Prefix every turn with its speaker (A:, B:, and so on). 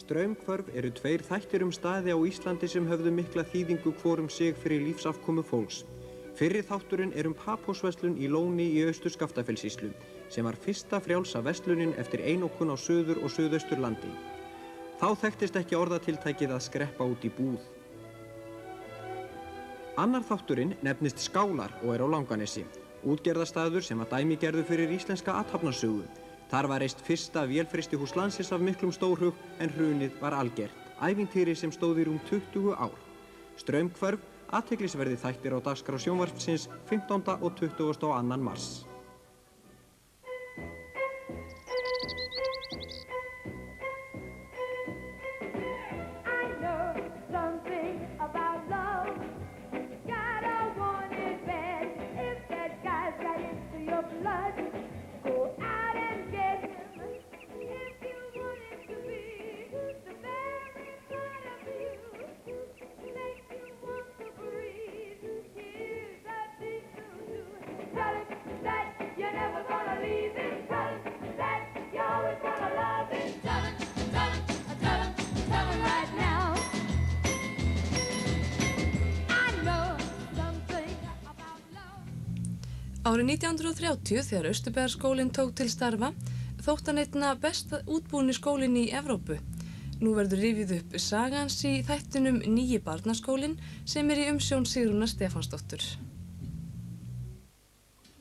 A: Straumhvörf eru tveir þættir staði á Íslandi sem höfðu mikla þýðingu hvor sig fyrir lífsafkomu fólks. Fyrri þátturinn Papúsverslun í Lóni í Austur-Skaftafellssýslu, sem var fyrsta frjálsa verslunin eftir einokun á Suður- og Suðausturlandi. Þá þekktist ekki orðatiltækið að skreppa út í búð. Annar þátturinn nefnist Skálar og á Langanesi, útgerðarstaður sem var dæmigerður fyrir íslenska athafnasögu. Þar var reist fyrsta vélfrystihús landsins af miklum stórhug en hrunið var algert. Ævintýri sem stóð í rúm 20 ár. Straumhvörf, athyglisverðir þættir á dagskrá sjónvarpsins 15. og 22. mars.
B: Árið 1930 þegar Austurbæjarskólinn tók til starfa þótt hann einna best útbúni skólinn í Evrópu. Nú verður rifið upp saga hans í þættinum Nýi barnaskólinn sem í umsjón Sigrúnar Stefánsdóttur.